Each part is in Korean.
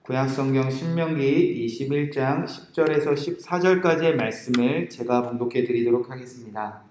구약성경 신명기 21장 10절에서 14절까지의 말씀을 제가 봉독해 드리도록 하겠습니다.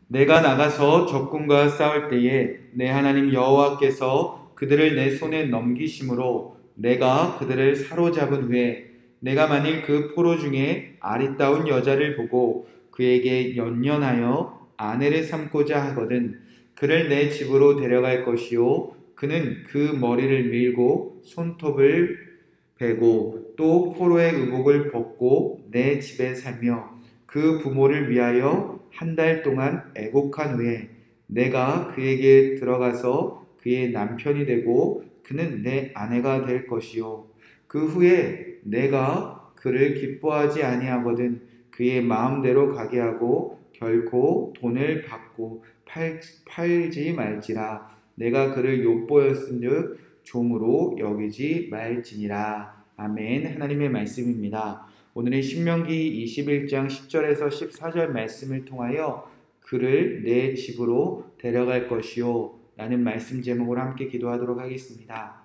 내가 나가서 적군과 싸울 때에 내 하나님 여호와께서 그들을 내 손에 넘기심으로 내가 그들을 사로잡은 후에 내가 만일 그 포로 중에 아리따운 여자를 보고 그에게 연연하여 아내를 삼고자 하거든 그를 내 집으로 데려갈 것이요 그는 그 머리를 밀고 손톱을 베고 또 포로의 의복을 벗고 내 집에 살며 그 부모를 위하여 한 달 동안 애곡한 후에 내가 그에게 들어가서 그의 남편이 되고 그는 내 아내가 될 것이요 그 후에 내가 그를 기뻐하지 아니하거든 그의 마음대로 가게 하고 결코 돈을 받고 팔지 말지라 내가 그를 엿보였은즉 종으로 여기지 말지니라. 아멘. 하나님의 말씀입니다. 오늘의 신명기 21장 10절에서 14절 말씀을 통하여 그를 내 집으로 데려갈 것이요 라는 말씀 제목으로 함께 기도하도록 하겠습니다.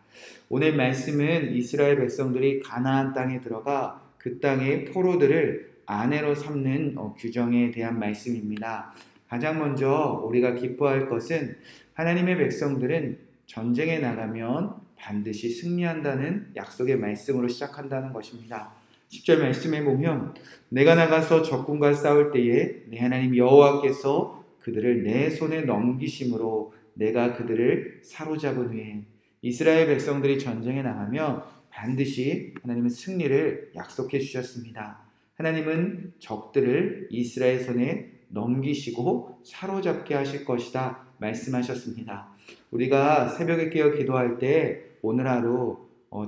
오늘 말씀은 이스라엘 백성들이 가나안 땅에 들어가 그 땅의 포로들을 아내로 삼는 규정에 대한 말씀입니다. 가장 먼저 우리가 기뻐할 것은 하나님의 백성들은 전쟁에 나가면 반드시 승리한다는 약속의 말씀으로 시작한다는 것입니다. 10절 말씀에 보면 내가 나가서 적군과 싸울 때에 내 하나님 여호와께서 그들을 내 손에 넘기심으로 내가 그들을 사로잡은 후에 이스라엘 백성들이 전쟁에 나가면 반드시 하나님은 승리를 약속해 주셨습니다. 하나님은 적들을 이스라엘 손에 넘기시고 사로잡게 하실 것이다 말씀하셨습니다. 우리가 새벽에 깨어 기도할 때 오늘 하루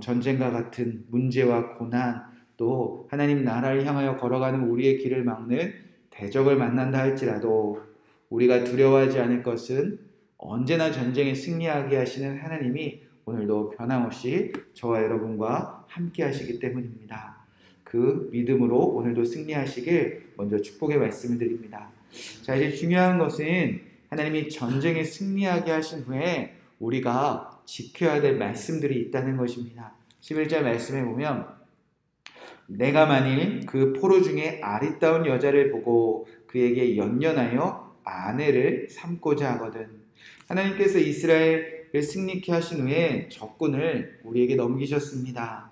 전쟁과 같은 문제와 고난 또 하나님 나라를 향하여 걸어가는 우리의 길을 막는 대적을 만난다 할지라도 우리가 두려워하지 않을 것은 언제나 전쟁에 승리하게 하시는 하나님이 오늘도 변함없이 저와 여러분과 함께 하시기 때문입니다. 그 믿음으로 오늘도 승리하시길 먼저 축복의 말씀을 드립니다. 자, 이제 중요한 것은 하나님이 전쟁에 승리하게 하신 후에 우리가 지켜야 될 말씀들이 있다는 것입니다. 11절 말씀에 보면 내가 만일 그 포로 중에 아리따운 여자를 보고 그에게 연연하여 아내를 삼고자 하거든. 하나님께서 이스라엘을 승리케 하신 후에 적군을 우리에게 넘기셨습니다.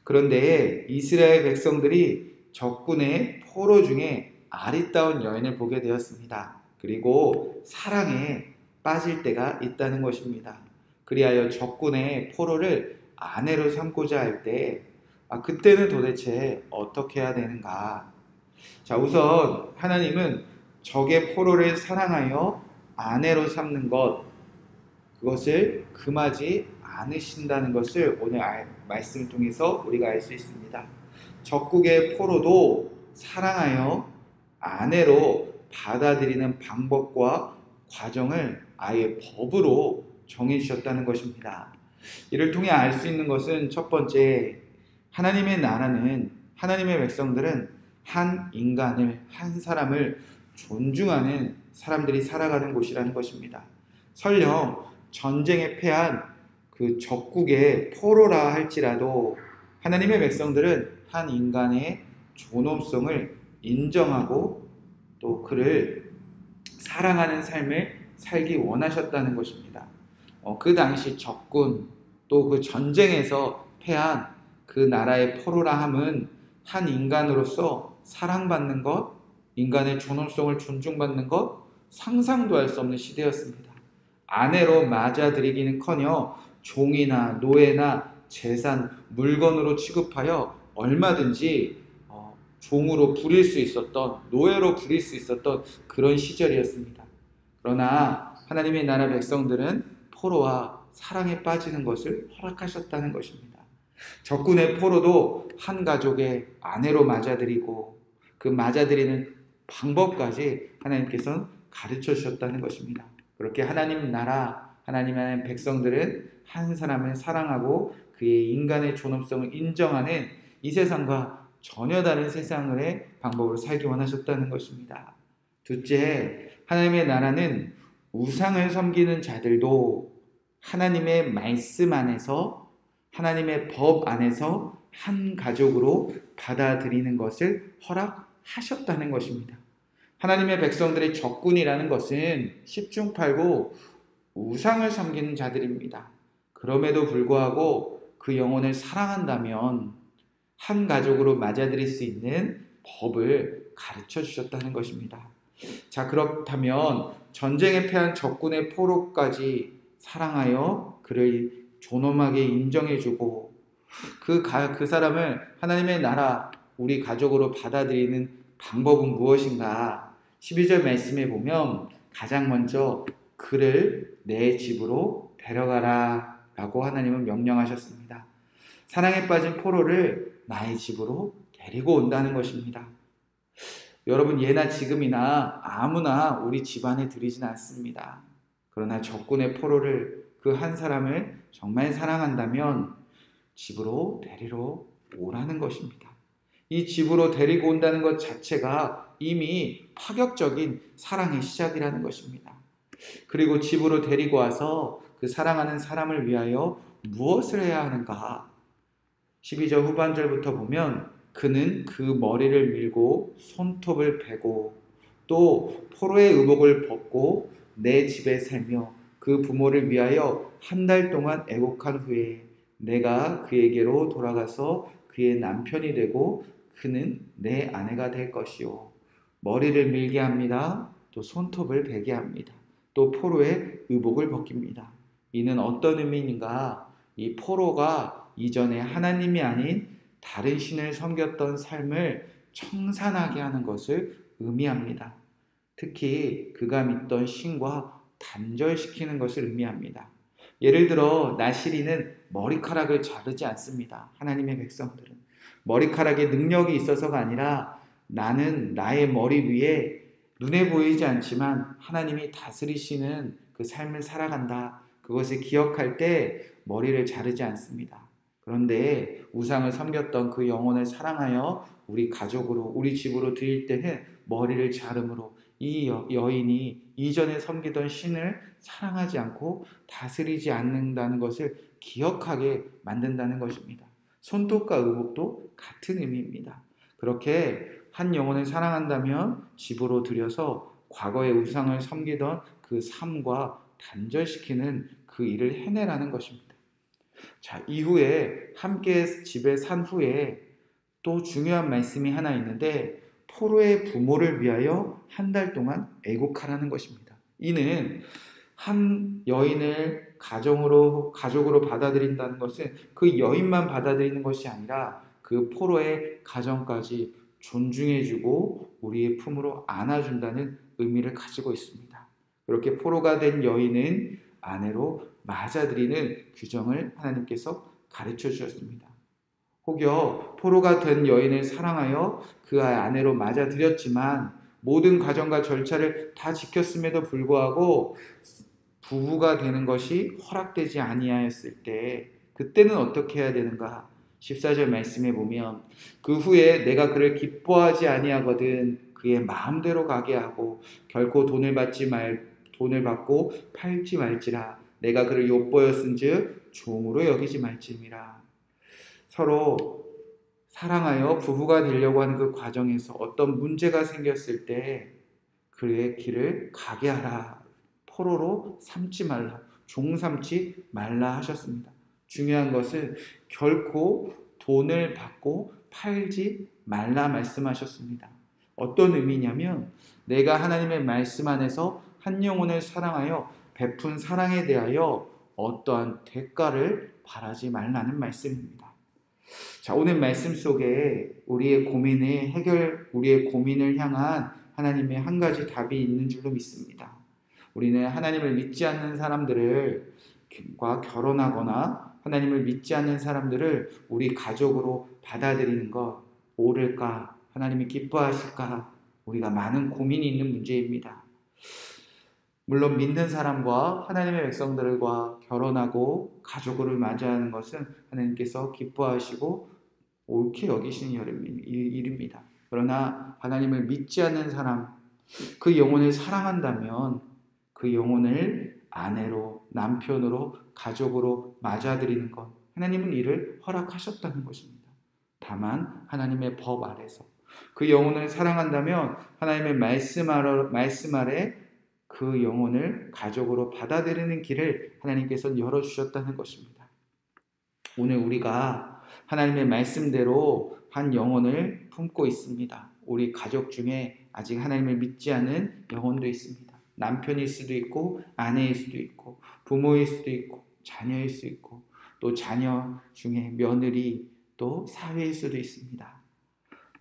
그런데 이스라엘 백성들이 적군의 포로 중에 아리따운 여인을 보게 되었습니다. 그리고 사랑에 빠질 때가 있다는 것입니다. 그리하여 적군의 포로를 아내로 삼고자 할 때 그때는 도대체 어떻게 해야 되는가? 자, 우선 하나님은 적의 포로를 사랑하여 아내로 삼는 그것을 금하지 않으신다는 것을 오늘 말씀을 통해서 우리가 알 수 있습니다. 적국의 포로도 사랑하여 아내로 받아들이는 방법과 과정을 아예 법으로 정해주셨다는 것입니다. 이를 통해 알 수 있는 것은 첫 번째, 하나님의 나라는 하나님의 백성들은 한 인간을, 한 사람을 존중하는 사람들이 살아가는 곳이라는 것입니다. 설령 전쟁에 패한 그 적국의 포로라 할지라도 하나님의 백성들은 한 인간의 존엄성을 인정하고 또 그를 사랑하는 삶을 살기 원하셨다는 것입니다. 그 당시 적군 또 그 전쟁에서 패한 그 나라의 포로라 함은 한 인간으로서 사랑받는 것, 인간의 존엄성을 존중받는 것, 상상도 할 수 없는 시대였습니다. 아내로 맞아들이기는커녕 종이나 노예나 재산, 물건으로 취급하여 얼마든지 종으로 부릴 수 있었던, 노예로 부릴 수 있었던 그런 시절이었습니다. 그러나 하나님의 나라 백성들은 포로와 사랑에 빠지는 것을 허락하셨다는 것입니다. 적군의 포로도 한 가족의 아내로 맞아들이고 그 맞아들이는 방법까지 하나님께서는 가르쳐 주셨다는 것입니다. 그렇게 하나님 나라, 하나님의 백성들은 한 사람을 사랑하고 그의 인간의 존엄성을 인정하는 이 세상과 전혀 다른 세상의 방법으로 살기 원하셨다는 것입니다. 둘째, 하나님의 나라는 우상을 섬기는 자들도 하나님의 말씀 안에서 하나님의 법 안에서 한 가족으로 받아들이는 것을 허락하셨다는 것입니다. 하나님의 백성들의 적군이라는 것은 십중팔구 우상을 섬기는 자들입니다. 그럼에도 불구하고 그 영혼을 사랑한다면 한 가족으로 맞아들일 수 있는 법을 가르쳐 주셨다는 것입니다. 자, 그렇다면 전쟁에 패한 적군의 포로까지 사랑하여 그를 존엄하게 인정해주고 그 사람을 하나님의 나라, 우리 가족으로 받아들이는 방법은 무엇인가? 12절 말씀에 보면 가장 먼저 그를 내 집으로 데려가라 라고 하나님은 명령하셨습니다. 사랑에 빠진 포로를 나의 집으로 데리고 온다는 것입니다. 여러분, 예나 지금이나 아무나 우리 집안에 들이진 않습니다. 그러나 적군의 포로를 그 한 사람을 정말 사랑한다면 집으로 데리러 오라는 것입니다. 이 집으로 데리고 온다는 것 자체가 이미 파격적인 사랑의 시작이라는 것입니다. 그리고 집으로 데리고 와서 그 사랑하는 사람을 위하여 무엇을 해야 하는가? 12절 후반절부터 보면 그는 그 머리를 밀고 손톱을 베고 또 포로의 의복을 벗고 내 집에 살며 그 부모를 위하여 한 달 동안 애곡한 후에 내가 그에게로 돌아가서 그의 남편이 되고 그는 내 아내가 될 것이요. 머리를 밀게 합니다. 또 손톱을 베게 합니다. 또 포로의 의복을 벗깁니다. 이는 어떤 의미인가? 이 포로가 이전에 하나님이 아닌 다른 신을 섬겼던 삶을 청산하게 하는 것을 의미합니다. 특히 그가 믿던 신과 단절시키는 것을 의미합니다. 예를 들어 나시린은 머리카락을 자르지 않습니다. 하나님의 백성들은 머리카락에 능력이 있어서가 아니라 나는 나의 머리 위에 눈에 보이지 않지만 하나님이 다스리시는 그 삶을 살아간다. 그것을 기억할 때 머리를 자르지 않습니다. 그런데 우상을 섬겼던 그 영혼을 사랑하여 우리 가족으로 우리 집으로 드릴 때는 머리를 자름으로 이 여인이 이전에 섬기던 신을 사랑하지 않고 다스리지 않는다는 것을 기억하게 만든다는 것입니다. 손톱과 의복도 같은 의미입니다. 그렇게 한 영혼을 사랑한다면 집으로 들여서 과거의 우상을 섬기던 그 삶과 단절시키는 그 일을 해내라는 것입니다. 자, 이후에 함께 집에 산 후에 또 중요한 말씀이 하나 있는데 포로의 부모를 위하여 한 달 동안 애곡하라는 것입니다. 이는 한 여인을 가족으로 받아들인다는 것은 그 여인만 받아들이는 것이 아니라 그 포로의 가정까지 존중해주고 우리의 품으로 안아준다는 의미를 가지고 있습니다. 그렇게 포로가 된 여인은 아내로 맞아들이는 규정을 하나님께서 가르쳐 주셨습니다. 혹여 포로가 된 여인을 사랑하여 그 아내로 맞아들였지만 모든 과정과 절차를 다 지켰음에도 불구하고 부부가 되는 것이 허락되지 아니하였을 때 그때는 어떻게 해야 되는가? 14절 말씀에 보면 그 후에 내가 그를 기뻐하지 아니하거든 그의 마음대로 가게 하고 결코 돈을 받고 팔지 말지라 내가 그를 엿보였은즉 종으로 여기지 말지니라. 서로 사랑하여 부부가 되려고 하는 그 과정에서 어떤 문제가 생겼을 때 그의 길을 가게 하라. 포로로 삼지 말라. 종 삼지 말라 하셨습니다. 중요한 것은 결코 돈을 받고 팔지 말라 말씀하셨습니다. 어떤 의미냐면 내가 하나님의 말씀 안에서 한 영혼을 사랑하여 베푼 사랑에 대하여 어떠한 대가를 바라지 말라는 말씀입니다. 자, 오늘 말씀 속에 우리의 고민을 향한 하나님의 한 가지 답이 있는 줄로 믿습니다. 우리는 하나님을 믿지 않는 사람들과 결혼하거나 하나님을 믿지 않는 사람들을 우리 가족으로 받아들이는 것 옳을까? 하나님이 기뻐하실까? 우리가 많은 고민이 있는 문제입니다. 물론 믿는 사람과 하나님의 백성들과 결혼하고 가족을 맞이하는 것은 하나님께서 기뻐하시고 옳게 여기시는 일입니다. 그러나 하나님을 믿지 않는 사람, 그 영혼을 사랑한다면 그 영혼을 아내로, 남편으로, 가족으로 맞아들이는 것, 하나님은 이를 허락하셨다는 것입니다. 다만 하나님의 법 아래서 그 영혼을 사랑한다면 하나님의 말씀 아래 그 영혼을 가족으로 받아들이는 길을 하나님께서 열어주셨다는 것입니다. 오늘 우리가 하나님의 말씀대로 한 영혼을 품고 있습니다. 우리 가족 중에 아직 하나님을 믿지 않은 영혼도 있습니다. 남편일 수도 있고 아내일 수도 있고 부모일 수도 있고 자녀일 수 있고 또 자녀 중에 며느리 또 사회일 수도 있습니다.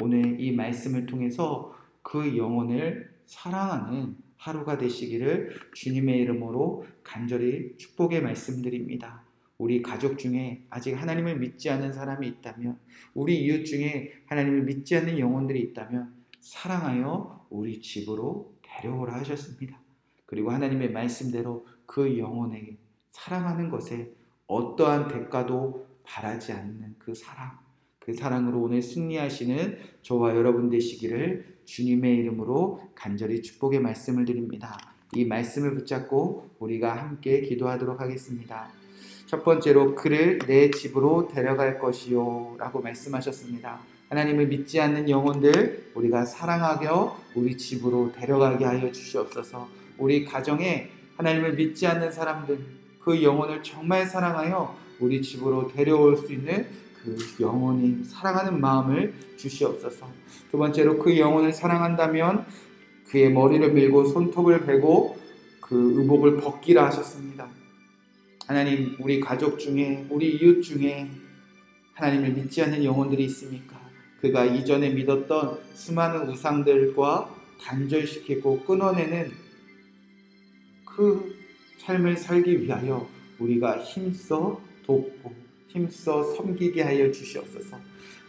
오늘 이 말씀을 통해서 그 영혼을 사랑하는 하루가 되시기를 주님의 이름으로 간절히 축복의 말씀드립니다. 우리 가족 중에 아직 하나님을 믿지 않은 사람이 있다면, 우리 이웃 중에 하나님을 믿지 않는 영혼들이 있다면 사랑하여 우리 집으로 데려오라 하셨습니다. 그리고 하나님의 말씀대로 그 영혼에게 사랑하는 것에 어떠한 대가도 바라지 않는 그 사랑으로 오늘 승리하시는 저와 여러분 되시기를 주님의 이름으로 간절히 축복의 말씀을 드립니다. 이 말씀을 붙잡고 우리가 함께 기도하도록 하겠습니다. 첫 번째로 그를 내 집으로 데려갈 것이요 라고 말씀하셨습니다. 하나님을 믿지 않는 영혼들 우리가 사랑하여 우리 집으로 데려가게 하여 주시옵소서. 우리 가정에 하나님을 믿지 않는 사람들 그 영혼을 정말 사랑하여 우리 집으로 데려올 수 있는 그 영혼이 사랑하는 마음을 주시옵소서. 두 번째로 그 영혼을 사랑한다면 그의 머리를 밀고 손톱을 베고 그 의복을 벗기라 하셨습니다. 하나님, 우리 가족 중에 우리 이웃 중에 하나님을 믿지 않는 영혼들이 있습니까? 그가 이전에 믿었던 수많은 우상들과 단절시키고 끊어내는 그 삶을 살기 위하여 우리가 힘써 돕고 힘써 섬기게 하여 주시옵소서.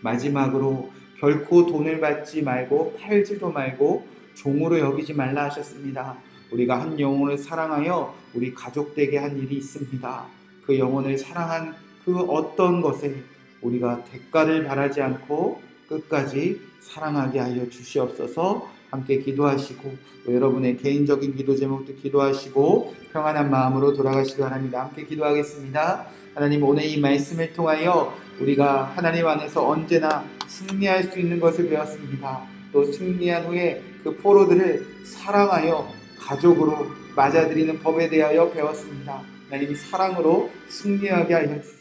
마지막으로 결코 돈을 받지 말고 팔지도 말고 종으로 여기지 말라 하셨습니다. 우리가 한 영혼을 사랑하여 우리 가족 되게 한 일이 있습니다. 그 영혼을 사랑한 그 어떤 것에 우리가 대가를 바라지 않고 끝까지 사랑하게 하여 주시옵소서. 함께 기도하시고 여러분의 개인적인 기도 제목도 기도하시고 평안한 마음으로 돌아가시기 바랍니다. 함께 기도하겠습니다. 하나님, 오늘 이 말씀을 통하여 우리가 하나님 안에서 언제나 승리할 수 있는 것을 배웠습니다. 또 승리한 후에 그 포로들을 사랑하여 가족으로 맞아들이는 법에 대하여 배웠습니다. 하나님, 사랑으로 승리하게 하여 주시옵소서.